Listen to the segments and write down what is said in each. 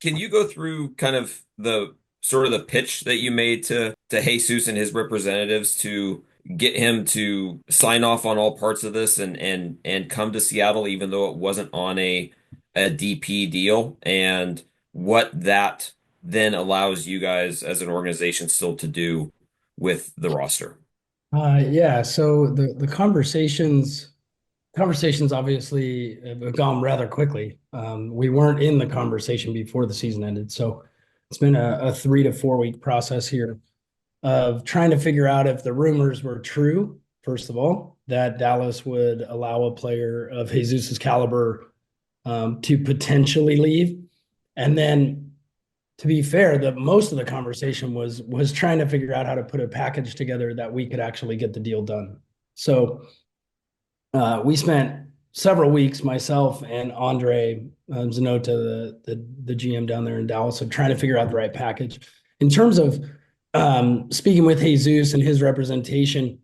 Can you go through kind of the sort of the pitch that you made to Jesus and his representatives to get him to sign off on all parts of this and come to Seattle, even though it wasn't on a DP deal, and what that then allows you guys as an organization still to do with the roster? Yeah, so the conversations obviously have gone rather quickly. We weren't in the conversation before the season ended, so it's been a 3 to 4 week process here of trying to figure out if the rumors were true, first of all, that Dallas would allow a player of Jesus's caliber to potentially leave. And then, to be fair, the most of the conversation was trying to figure out how to put a package together that we could actually get the deal done. So we spent several weeks, myself and Andre Zanota, the GM down there in Dallas, of trying to figure out the right package. In terms of speaking with Jesus and his representation,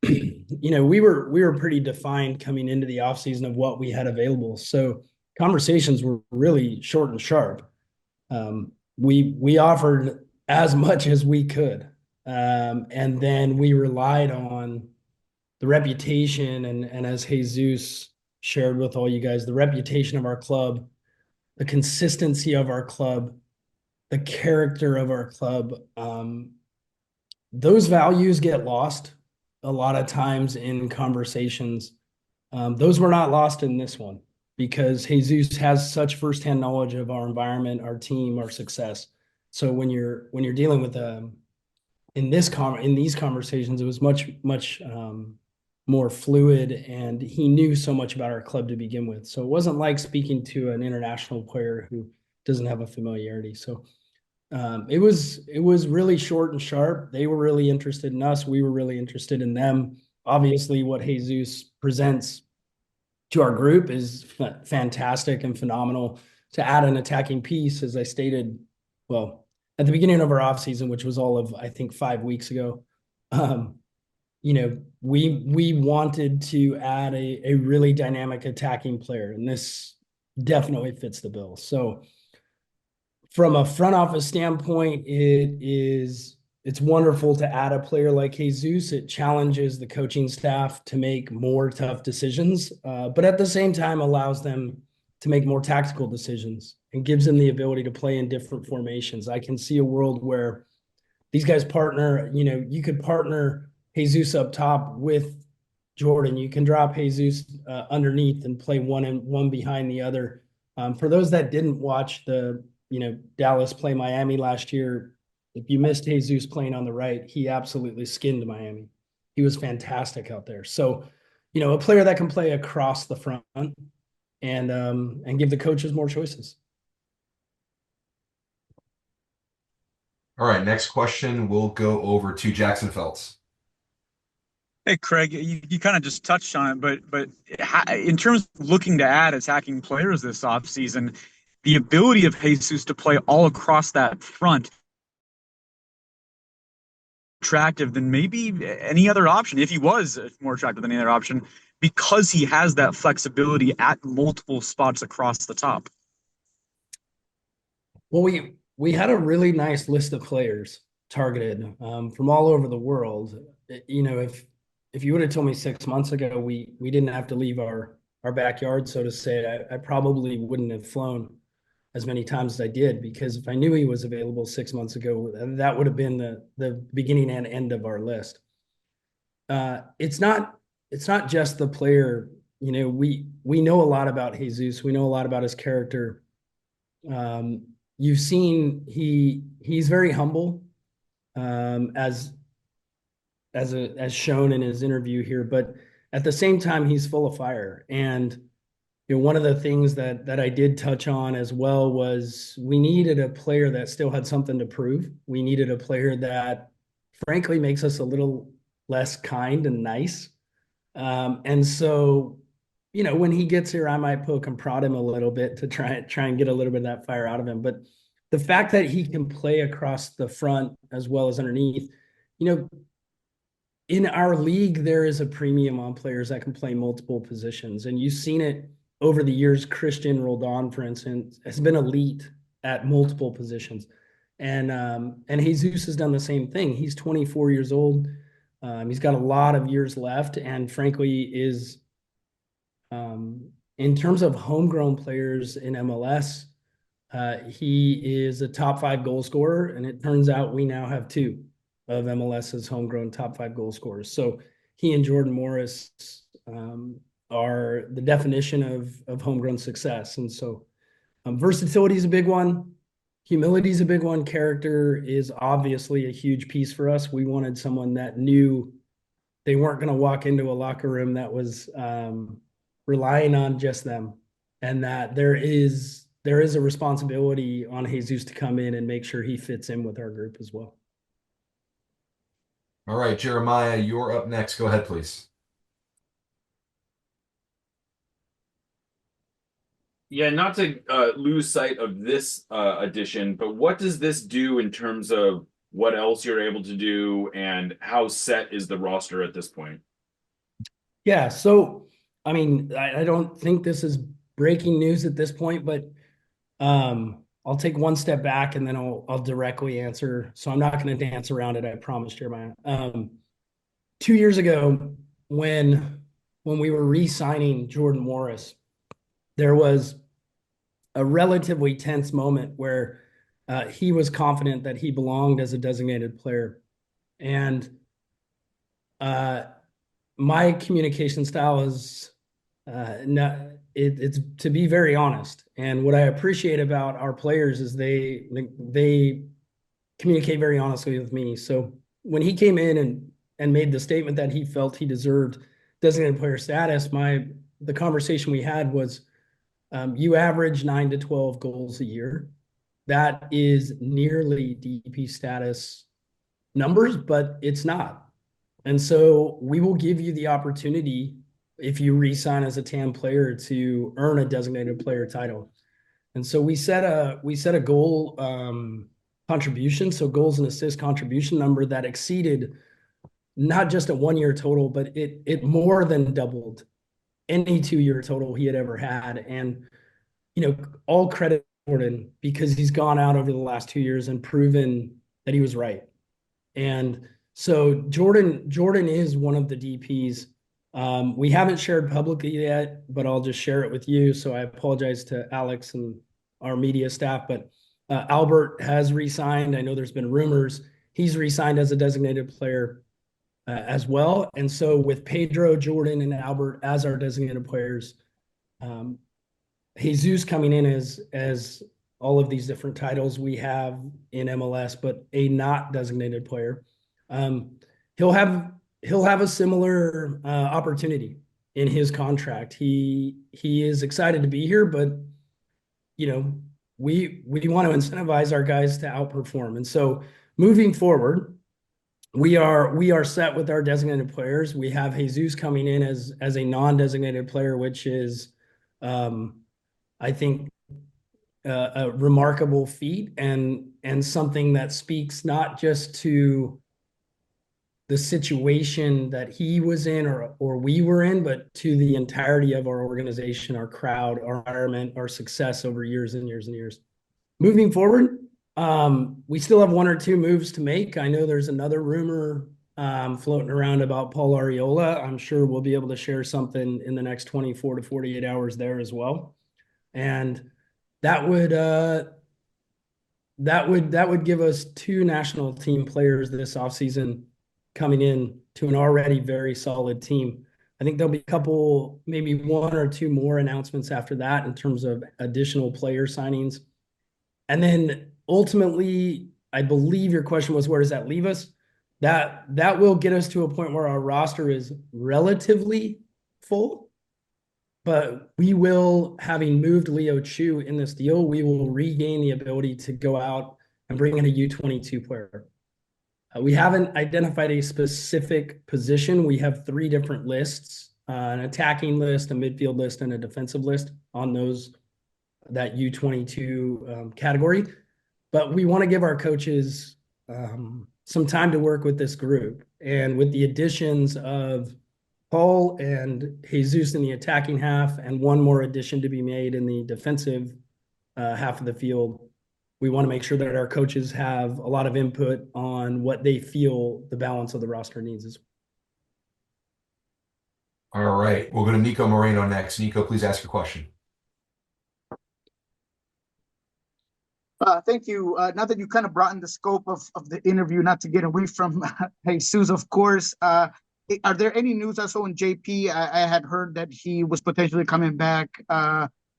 we were pretty defined coming into the offseason of what we had available. So conversations were really short and sharp. We offered as much as we could, and then we relied on the reputation and as Jesus shared with all you guys, the reputation of our club, the consistency of our club, the character of our club. Those values get lost a lot of times in conversations. Those were not lost in this one because Jesus has such firsthand knowledge of our environment, our team, our success. So when you're dealing with in these conversations, it was much more fluid, and he knew so much about our club to begin with. So it wasn't like speaking to an international player who doesn't have a familiarity. So it was really short and sharp. They were really interested in us. We were really interested in them. Obviously, what Jesus presents to our group is fantastic and phenomenal. To add an attacking piece, as I stated, well, at the beginning of our offseason, which was all of I think 5 weeks ago, um, we wanted to add a really dynamic attacking player, and this definitely fits the bill. So from a front office standpoint, it's wonderful to add a player like Jesus. It challenges the coaching staff to make more tough decisions, but at the same time allows them to make more tactical decisions and gives them the ability to play in different formations. I can see a world where these guys partner. You could partner Jesus up top with Jordan. You can drop Jesus underneath and play one behind the other. For those that didn't watch the Dallas play Miami last year, if you missed Jesus playing on the right, he absolutely skinned Miami. He was fantastic out there. So, a player that can play across the front and give the coaches more choices. All right, next question will go over to Jackson Phelps. Hey, Craig, you kind of just touched on it, but in terms of looking to add attacking players this offseason, the ability of Jesus to play all across that front attractive than maybe any other option, if he was more attractive than any other option, because he has that flexibility at multiple spots across the top. Well, we had a really nice list of players targeted from all over the world. If you would have told me 6 months ago we didn't have to leave our backyard, so to say, I probably wouldn't have flown as many times as I did, because if I knew he was available 6 months ago, that would have been the beginning and end of our list. It's not just the player. We know a lot about Jesus. We know a lot about his character. You've seen he's very humble, as shown in his interview here, but at the same time he's full of fire. And one of the things that I did touch on as well was we needed a player that still had something to prove. We needed a player that frankly makes us a little less kind and nice. And so, when he gets here, I might poke and prod him a little bit to try and get a little bit of that fire out of him. But the fact that he can play across the front as well as underneath, you know, in our league, there is a premium on players that can play multiple positions. And you've seen it over the years. Christian Roldan, for instance, has been elite at multiple positions. And Jesus has done the same thing. He's 24 years old. He's got a lot of years left, and frankly, is in terms of homegrown players in MLS, he is a top 5 goal scorer, and it turns out we now have 2 of MLS's homegrown top 5 goal scorers. So he and Jordan Morris are the definition of homegrown success. And so versatility is a big one. Humility is a big one. Character is obviously a huge piece for us. We wanted someone that knew they weren't going to walk into a locker room that was relying on just them, and that there is a responsibility on Jesus to come in and make sure he fits in with our group as well. All right, Jeremiah, you're up next. Go ahead, please. Yeah, not to lose sight of this edition, but what does this do in terms of what else you're able to do and how set is the roster at this point? Yeah, so I mean, I don't think this is breaking news at this point, but I'll take one step back and then I'll directly answer. So I'm not going to dance around it. I promise, Jeremiah. 2 years ago, when we were re-signing Jordan Morris, there was a relatively tense moment where he was confident that he belonged as a designated player. And my communication style is it's to be very honest. And what I appreciate about our players is they communicate very honestly with me. So when he came in and made the statement that he felt he deserved designated player status, the conversation we had was, you average 9 to 12 goals a year. That is nearly DP status numbers, but it's not. And so we will give you the opportunity, if you re-sign as a TAM player, to earn a designated player title. And so we set a goal contribution, so goals and assists contribution number that exceeded not just a 1-year total, but it more than doubled any 2-year total he had ever had. And, all credit to Jordan, because he's gone out over the last 2 years and proven that he was right. And so Jordan is one of the DPs. We haven't shared publicly yet, but I'll just share it with you. So I apologize to Alex and our media staff, but Albert has re-signed. I know there's been rumors. He's re-signed as a designated player as well. And so with Pedro, Jordan, and Albert as our designated players, Jesus coming in as all of these different titles we have in MLS, but a not designated player, he'll have a similar opportunity in his contract. He is excited to be here, but we want to incentivize our guys to outperform. And so moving forward, we are set with our designated players. We have Jesus coming in as a non-designated player, which is I think a remarkable feat and something that speaks not just to the situation that he was in or we were in, but to the entirety of our organization, our crowd, our environment, our success over years and years and years. Moving forward, we still have 1 or 2 moves to make. I know there's another rumor floating around about Paul Arriola. I'm sure we'll be able to share something in the next 24 to 48 hours there as well. And that would give us 2 national team players this offseason coming in to an already very solid team. I think there'll be a couple, maybe 1 or 2 more announcements after that in terms of additional player signings. And then ultimately, I believe your question was, where does that leave us? That will get us to a point where our roster is relatively full. But we will, having moved Leo Chu in this deal, we will regain the ability to go out and bring in a U22 player. We haven't identified a specific position. We have 3 different lists, an attacking list, a midfield list, and a defensive list on that U22 category. But we want to give our coaches some time to work with this group. And with the additions of Paul and Jesus in the attacking half, and 1 more addition to be made in the defensive half of the field, we want to make sure that our coaches have a lot of input on what they feel the balance of the roster needs is. All right, we'll go to Nico Moreno next. Nico, please ask your question. Thank you. Now that you kind of brought in the scope of the interview, not to get away from Jesus, of course, are there any news? Also in JP, I had heard that he was potentially coming back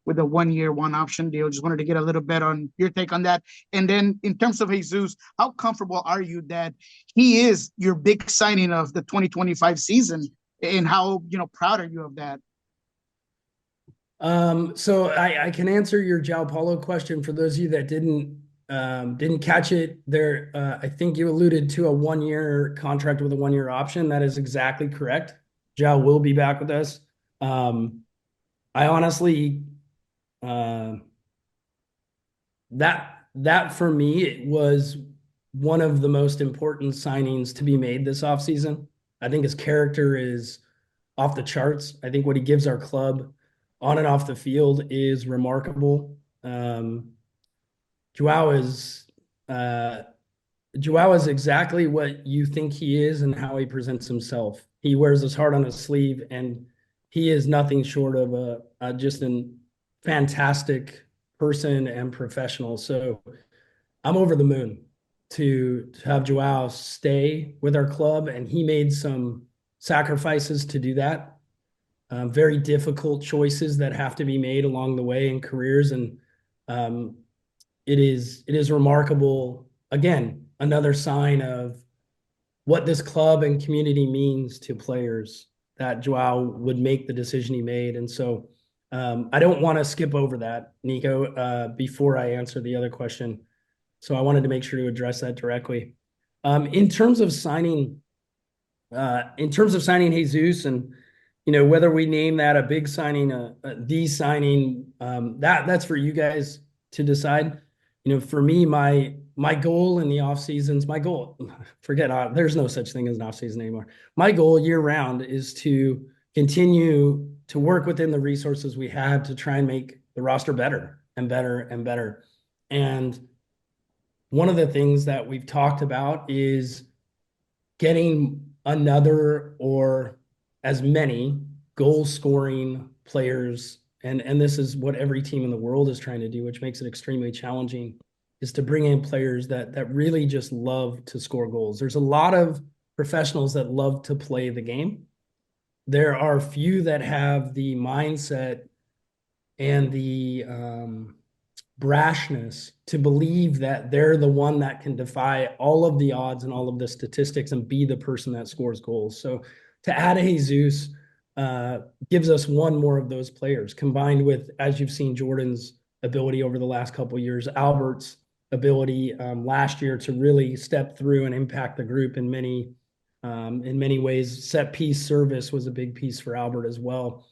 with a 1 year, one option deal. Just wanted to get a little bit on your take on that. And then in terms of Jesus, how comfortable are you that he is your big signing of the 2025 season? And how, proud are you of that? So I can answer your Jao Paulo question for those of you that didn't catch it there. I think you alluded to a 1 year contract with a 1 year option. That is exactly correct. Jao will be back with us. I honestly, that for me, it was one of the most important signings to be made this offseason. I think his character is off the charts. I think what he gives our club on and off the field is remarkable. Joao is exactly what you think he is and how he presents himself. He wears his heart on his sleeve, and he is nothing short of just a fantastic person and professional. So I'm over the moon to have Joao stay with our club, and he made some sacrifices to do that. Very difficult choices that have to be made along the way in careers. And it is remarkable. Again, another sign of what this club and community means to players, that Joao would make the decision he made. And so I don't want to skip over that, Nico, before I answer the other question. So I wanted to make sure to address that directly. In terms of signing Jesus, and whether we name that a big signing, the signing, that's for you guys to decide. For me, my goal in the off seasons, there's no such thing as an off season anymore. My goal year round is to continue to work within the resources we have to try and make the roster better and better and better. And one of the things that we've talked about is getting another or as many goal scoring players. And this is what every team in the world is trying to do, which makes it extremely challenging, is to bring in players that really just love to score goals. There's a lot of professionals that love to play the game. There are few that have the mindset and the brashness to believe that they're the one that can defy all of the odds and all of the statistics and be the person that scores goals. So to add a Jesus gives us one more of those players, combined with, as you've seen, Jordan's ability over the last couple of years, Albert's ability last year to really step through and impact the group in many ways. Set piece service was a big piece for Albert as well.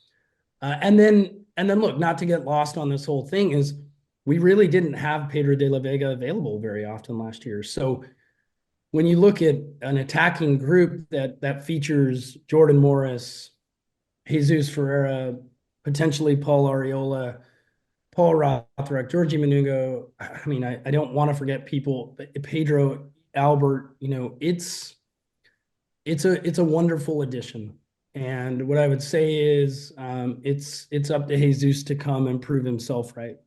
And then look, not to get lost on this whole thing, is we really didn't have Pedro de la Vega available very often last year. So when you look at an attacking group that features Jordan Morris, Jesus Ferreira, potentially Paul Arriola, Paul Rothrock, Georgie Menungo, I don't want to forget people, but Pedro, Albert, it's a wonderful addition. And what I would say is it's up to Jesus to come and prove himself right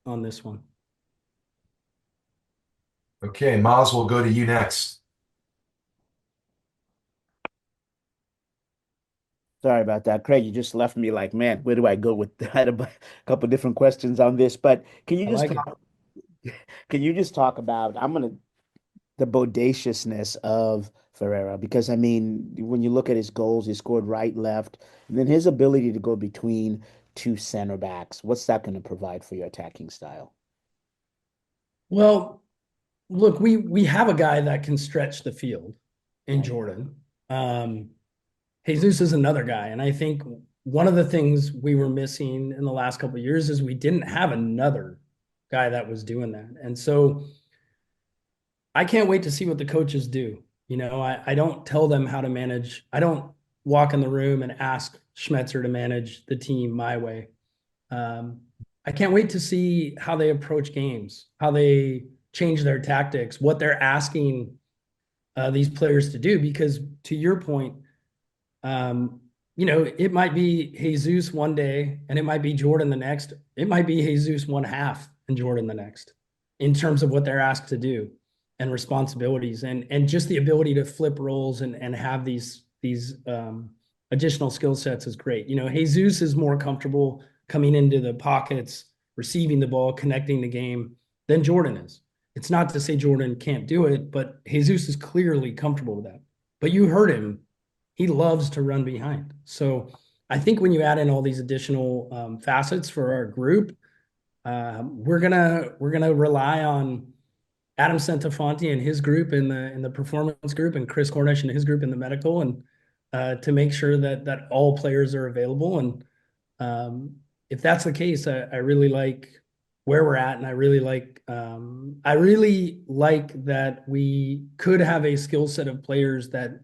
on this one. Okay, Miles, we'll go to you next. Sorry about that, Craig. You just left me like, man, where do I go with that? I had a couple of different questions on this, but can you just talk about the bodaciousness of Ferreira? Because when you look at his goals, he scored right, left, and then his ability to go between two center backs. What's that going to provide for your attacking style? Well, look, we have a guy that can stretch the field in Jordan. Jesus is another guy. And I think one of the things we were missing in the last couple of years is we didn't have another guy that was doing that. And so I can't wait to see what the coaches do. I don't tell them how to manage. I don't walk in the room and ask Schmetzer to manage the team my way. I can't wait to see how they approach games, how they change their tactics, what they're asking these players to do. Because to your point, it might be Jesus one day and it might be Jordan the next. It might be Jesus one half and Jordan the next in terms of what they're asked to do and responsibilities and just the ability to flip roles and have these additional skill sets is great. Jesus is more comfortable coming into the pockets, receiving the ball, connecting the game than Jordan is. It's not to say Jordan can't do it, but Jesus is clearly comfortable with that. But you heard him. He loves to run behind. So I think when you add in all these additional facets for our group, we're gonna rely on Adam Santafonte and his group in the performance group, and Chris Cornish and his group in the medical, and to make sure that all players are available. And if that's the case, I really like where we're at, and I really like that we could have a skill set of players that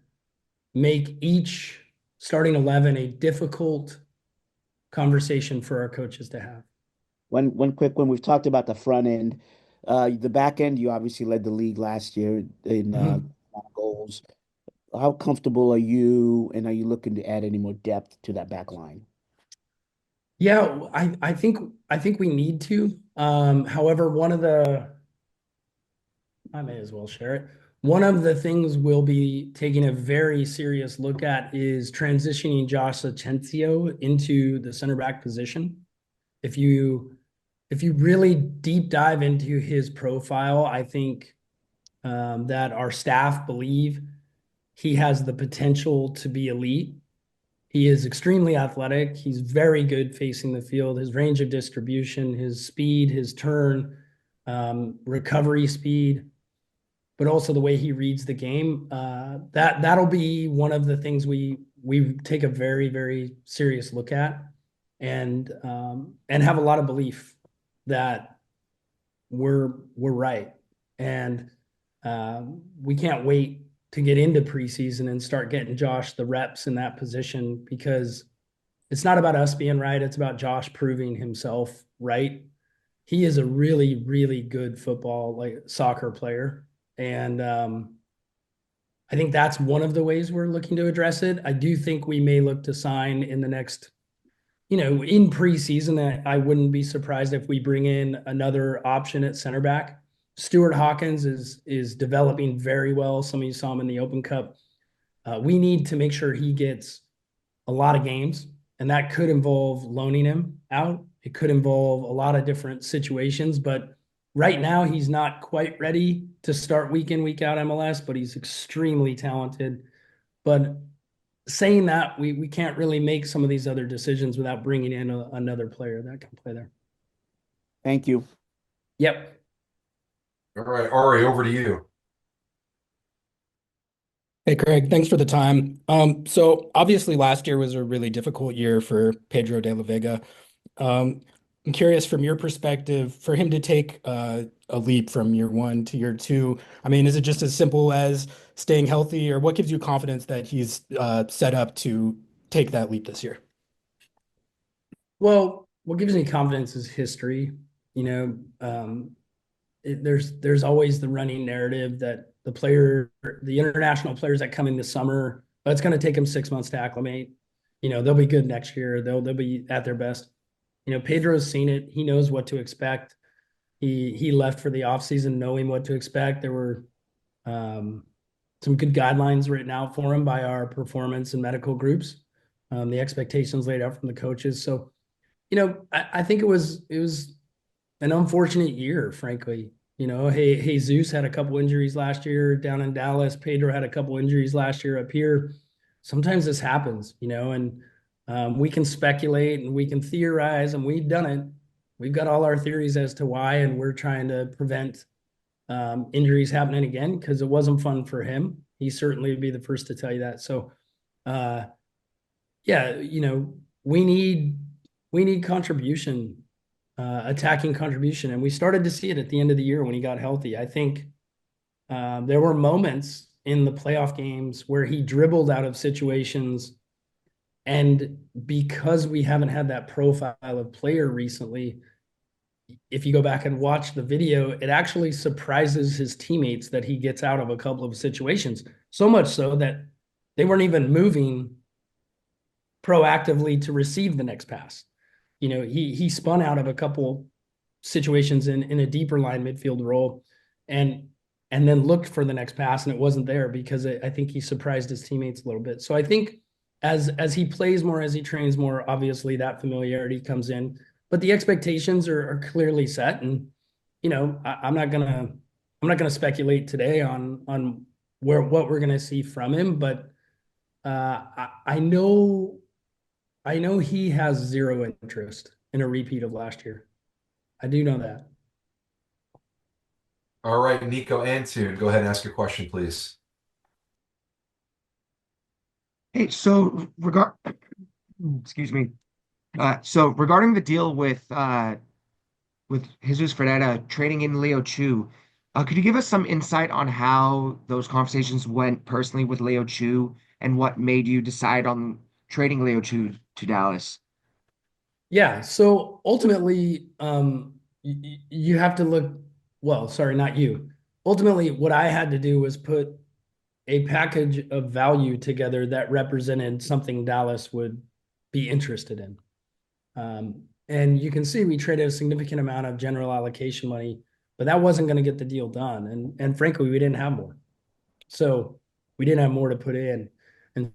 make each starting 11 a difficult conversation for our coaches to have. One quick one. We've talked about the front end. The back end, you obviously led the league last year in goals. How comfortable are you, and are you looking to add any more depth to that back line? Yeah, I think we need to. However, I may as well share it. One of the things we'll be taking a very serious look at is transitioning Josh Atencio into the center back position. If you really deep dive into his profile, I think that our staff believe he has the potential to be elite. He is extremely athletic. He's very good facing the field. His range of distribution, his speed, his turn, recovery speed, but also the way he reads the game. That'll be one of the things we take a very, very serious look at, and have a lot of belief that we're right. And we can't wait to get into preseason and start getting Josh the reps in that position, because it's not about us being right. It's about Josh proving himself right. He is a really, really good soccer player. And I think that's one of the ways we're looking to address it. I do think we may look to sign in the next, in preseason. I wouldn't be surprised if we bring in another option at center back. Stuart Hawkins is developing very well. Some of you saw him in the Open Cup. We need to make sure he gets a lot of games, and that could involve loaning him out. It could involve a lot of different situations, but right now he's not quite ready to start week in, week out MLS, but he's extremely talented. But saying that, we can't really make some of these other decisions without bringing in another player that can play there. Thank you. Yep. All right, Ari, over to you. Hey, Craig, thanks for the time. So obviously last year was a really difficult year for Pedro de la Vega. I'm curious from your perspective, for him to take a leap from year one to year two. I mean, is it just as simple as staying healthy, or what gives you confidence that he's set up to take that leap this year? Well, what gives me confidence is history. There's always the running narrative that the international players that come in this summer, it's going to take them 6 months to acclimate. They'll be good next year. They'll be at their best. Pedro's seen it. He knows what to expect. He left for the offseason knowing what to expect. There were some good guidelines written out for him by our performance and medical groups. The expectations laid out from the coaches. So, I think it was an unfortunate year, frankly. Jesus had a couple injuries last year down in Dallas. Pedro had a couple injuries last year up here. Sometimes this happens, and we can speculate and we can theorize, and we've done it. We've got all our theories as to why, and we're trying to prevent injuries happening again, because it wasn't fun for him. He certainly would be the first to tell you that. So, we need contribution. Attacking contribution. And we started to see it at the end of the year when he got healthy. I think there were moments in the playoff games where he dribbled out of situations. And because we haven't had that profile of player recently, if you go back and watch the video, it actually surprises his teammates that he gets out of a couple of situations. So much so that they weren't even moving proactively to receive the next pass. You know, he spun out of a couple situations in a deeper line midfield role and then looked for the next pass, and it wasn't there because I think he surprised his teammates a little bit. So I think as he plays more, as he trains more, obviously that familiarity comes in, but the expectations are clearly set. And you know, I'm not gonna speculate today on what we're gonna see from him, but I know he has zero interest in a repeat of last year. I do know that. All right, Nico Antune, go ahead and ask your question, please. Hey, so excuse me. So regarding the deal with Jesus Ferreira trading in Leo Chu, could you give us some insight on how those conversations went personally with Leo Chu and what made you decide on trading Leo Chu to Dallas? Yeah. So ultimately, you have to look, well, sorry, not you. Ultimately, what I had to do was put a package of value together that represented something Dallas would be interested in. And you can see we traded a significant amount of general allocation money, but that wasn't going to get the deal done. And frankly, we didn't have more. So we didn't have more to put in. And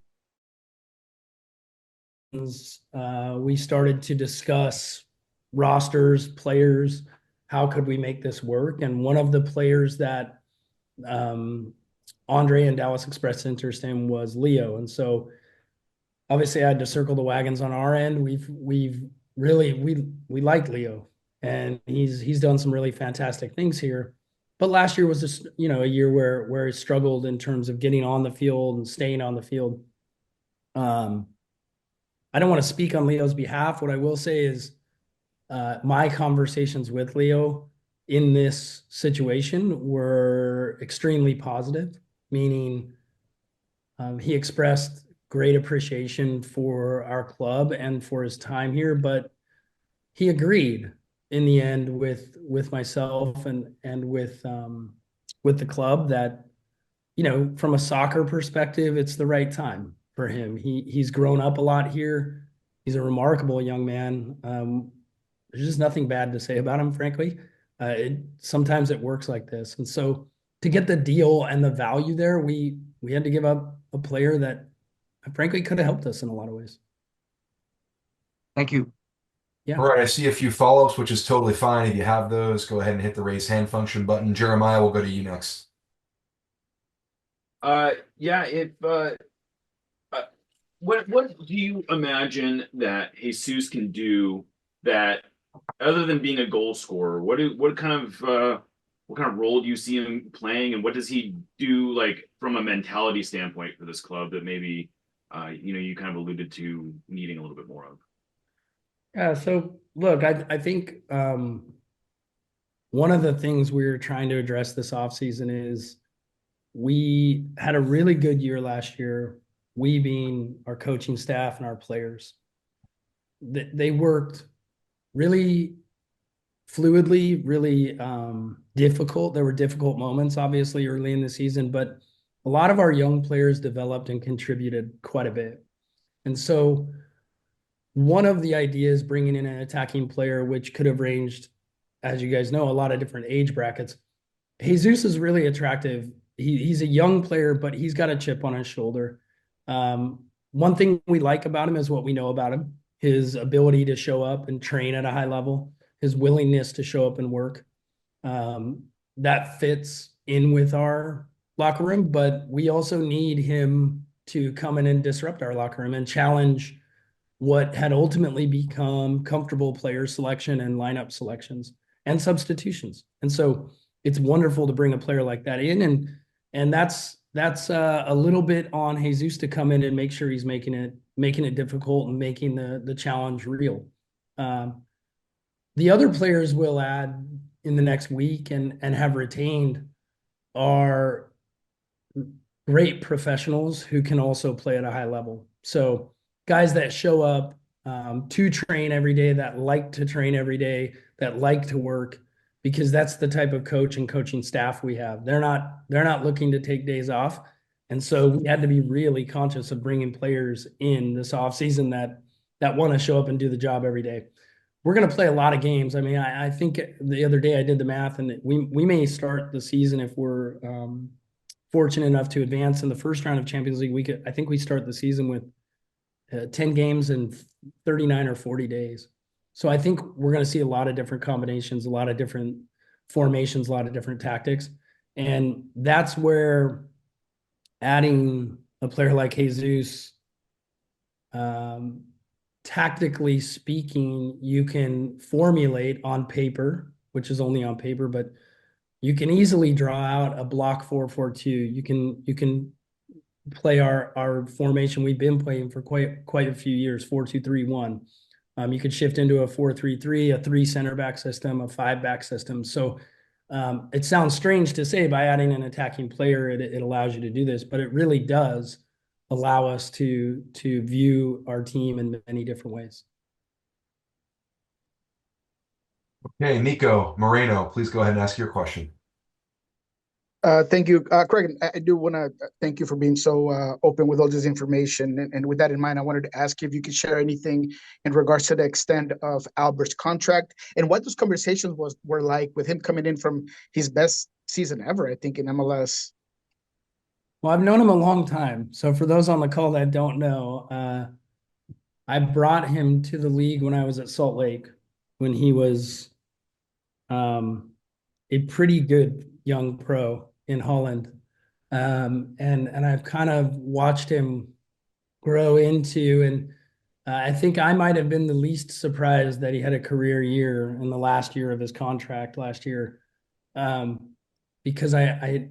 we started to discuss rosters, players, how could we make this work? And one of the players that Andre and Dallas expressed interest in was Leo. And so obviously I had to circle the wagons on our end. We've really we like Leo, and he's done some really fantastic things here. But last year was just, you know, a year where he struggled in terms of getting on the field and staying on the field. I don't want to speak on Leo's behalf. What I will say is my conversations with Leo in this situation were extremely positive, meaning he expressed great appreciation for our club and for his time here, but he agreed in the end with myself and with the club that, you know, from a soccer perspective, it's the right time for him. He's grown up a lot here. He's a remarkable young man. There's just nothing bad to say about him, frankly. Sometimes it works like this. And so to get the deal and the value there, we had to give up a player that frankly could have helped us in a lot of ways. Thank you. Yeah. All right, I see a few follow-ups, which is totally fine. If you have those, go ahead and hit the raise hand function button. Jeremiah, we'll go to you next. Yeah, if what do you imagine that Jesus can do that other than being a goal scorer? What kind of role do you see him playing, and what does he do like from a mentality standpoint for this club that maybe you kind of alluded to needing a little bit more of? Yeah, so look, I think one of the things we're trying to address this offseason is we had a really good year last year, we being our coaching staff and our players. They worked really fluidly, really difficult. There were difficult moments, obviously, early in the season, but a lot of our young players developed and contributed quite a bit. And so one of the ideas bringing in an attacking player, which could have ranged, as you guys know, a lot of different age brackets. Jesus is really attractive. He's a young player, but he's got a chip on his shoulder. One thing we like about him is what we know about him, his ability to show up and train at a high level, his willingness to show up and work. That fits in with our locker room, but we also need him to come in and disrupt our locker room and challenge what had ultimately become comfortable player selection and lineup selections and substitutions. And so it's wonderful to bring a player like that in. And that's a little bit on Jesus to come in and make sure he's making it difficult and making the challenge real. The other players we'll add in the next week and have retained are great professionals who can also play at a high level. So guys that show up to train every day, that like to train every day, that like to work, because that's the type of coach and coaching staff we have. They're not looking to take days off. And so we had to be really conscious of bringing players in this offseason that want to show up and do the job every day. We're going to play a lot of games. I mean, I think the other day I did the math, and we may start the season, if we're fortunate enough to advance in the first round of Champions League. I think we start the season with 10 games in 39 or 40 days. So I think we're going to see a lot of different combinations, a lot of different formations, a lot of different tactics. And that's where adding a player like Jesus, tactically speaking, you can formulate on paper, which is only on paper, but you can easily draw out a block 4-4-2. You can play our formation we've been playing for quite a few years, 4-2-3-1. You could shift into a 4-3-3, a 3 center back system, a 5 back system. So it sounds strange to say by adding an attacking player, it allows you to do this, but it really does allow us to view our team in many different ways. Okay, Nico Moreno, please go ahead and ask your question. Thank you, Craig. I do want to thank you for being so open with all this information. And with that in mind, I wanted to ask you if you could share anything in regards to the extent of Albert's contract and what those conversations were like with him coming in from his best season ever, I think, in MLS. Well, I've known him a long time. So for those on the call that don't know, I brought him to the league when I was at Salt Lake, when he was a pretty good young pro in Holland. And I've kind of watched him grow into, and I think I might have been the least surprised that he had a career year in the last year of his contract last year. Because I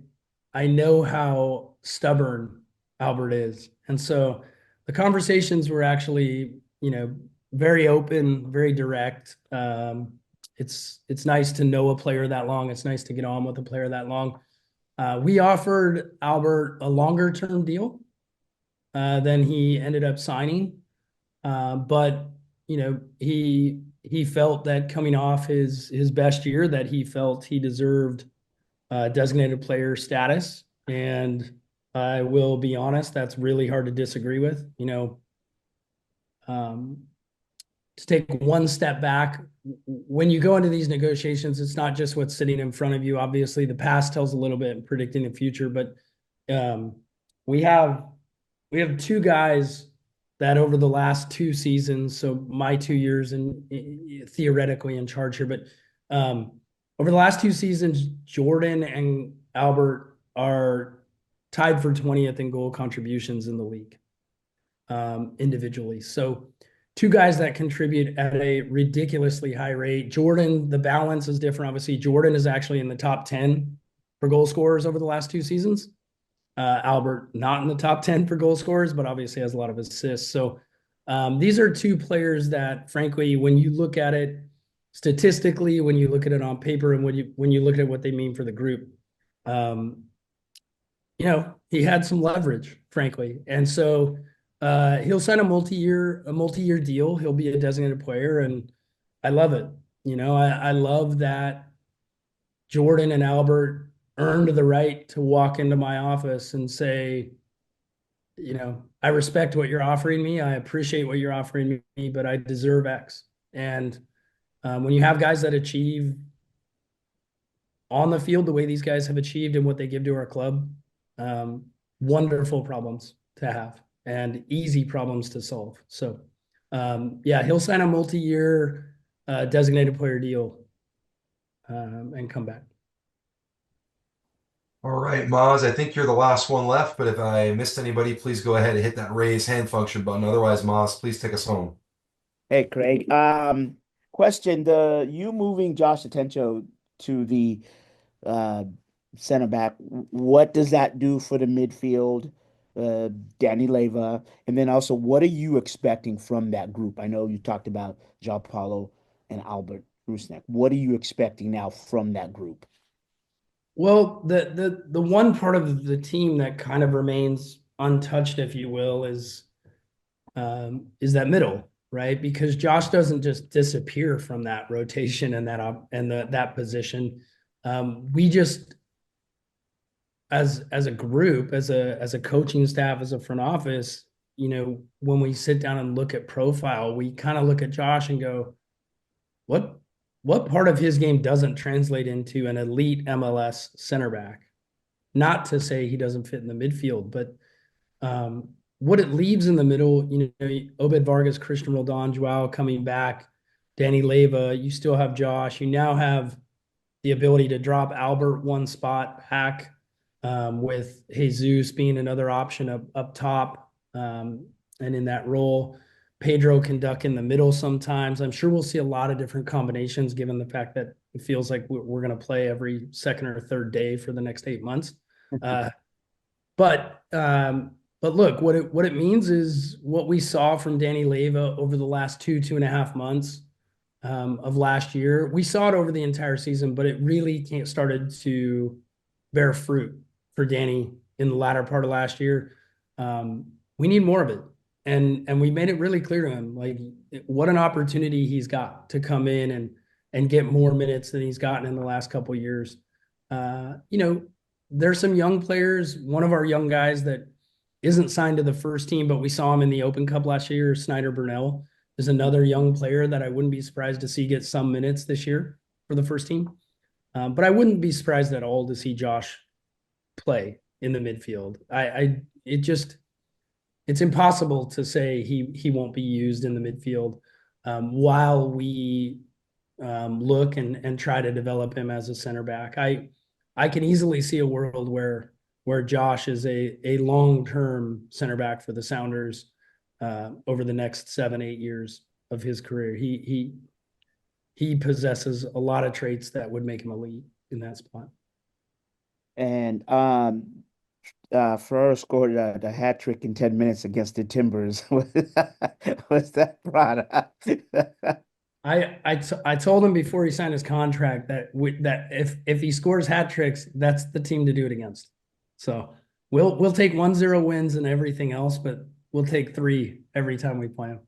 know how stubborn Albert is. And so the conversations were actually, very open, very direct. It's nice to know a player that long. It's nice to get on with a player that long. We offered Albert a longer term deal than he ended up signing. But he felt that coming off his best year, that he felt he deserved designated player status. And I will be honest, that's really hard to disagree with. To take one step back, when you go into these negotiations, it's not just what's sitting in front of you. Obviously, the past tells a little bit in predicting the future, but we have 2 guys that over the last 2 seasons, so my 2 years and theoretically in charge here, but over the last 2 seasons, Jordan and Albert are tied for 20th in goal contributions in the league individually. So 2 guys that contribute at a ridiculously high rate. Jordan, the balance is different. Obviously, Jordan is actually in the top 10 for goal scorers over the last 2 seasons. Albert, not in the top 10 for goal scorers, but obviously has a lot of assists. So these are 2 players that, frankly, when you look at it statistically, when you look at it on paper, and when you look at what they mean for the group, he had some leverage, frankly. And so he'll sign a multi-year deal. He'll be a designated player, and I love it. I love that Jordan and Albert earned the right to walk into my office and say, I respect what you're offering me. I appreciate what you're offering me, but I deserve X. And when you have guys that achieve on the field the way these guys have achieved and what they give to our club, wonderful problems to have and easy problems to solve. So, he'll sign a multi-year designated player deal and come back. All right, Maz, I think you're the last one left, but if I missed anybody, please go ahead and hit that raise hand function button. Otherwise, Maz, please take us home. Hey, Craig. Question: you moving Josh Atencio to the center back, what does that do for the midfield? Danny Leva, and then also, what are you expecting from that group? I know you talked about Jao Paulo and Albert Rusnak. What are you expecting now from that group? Well, the one part of the team that kind of remains untouched, if you will, is that middle. right? Because Josh doesn't just disappear from that rotation and that position. We just, as a group, as a coaching staff, as a front office, when we sit down and look at profile, we kind of look at Josh and go, what part of his game doesn't translate into an elite MLS center back? Not to say he doesn't fit in the midfield, but what it leaves in the middle, Obed Vargas, Christian Roldan, Joao coming back, Danny Leyva, you still have Josh. You now have the ability to drop Albert one spot back, with Jesus being another option up top, and in that role. Pedro can duck in the middle sometimes. I'm sure we'll see a lot of different combinations given the fact that it feels like we're going to play every second or third day for the next 8 months. But look, what it means is what we saw from Danny Leyva over the last 2.5 months of last year. We saw it over the entire season, but it really started to bear fruit for Danny in the latter part of last year. We need more of it. And we made it really clear to him, like, what an opportunity he's got to come in and get more minutes than he's gotten in the last couple of years. There's some young players. One of our young guys that isn't signed to the first team, but we saw him in the Open Cup last year, Snyder Burnell, is another young player that I wouldn't be surprised to see get some minutes this year for the first team. But I wouldn't be surprised at all to see Josh play in the midfield. It's impossible to say he won't be used in the midfield while we look and try to develop him as a center back. I can easily see a world where Josh is a long-term center back for the Sounders over the next 7-8 years of his career. He possesses a lot of traits that would make him elite in that spot. And Ferreira scored the hat trick in 10 minutes against the Timbers. What's that product? I told him before he signed his contract that if he scores hat tricks, that's the team to do it against. So we'll take 1-0 wins and everything else, but we'll take 3 every time we play him.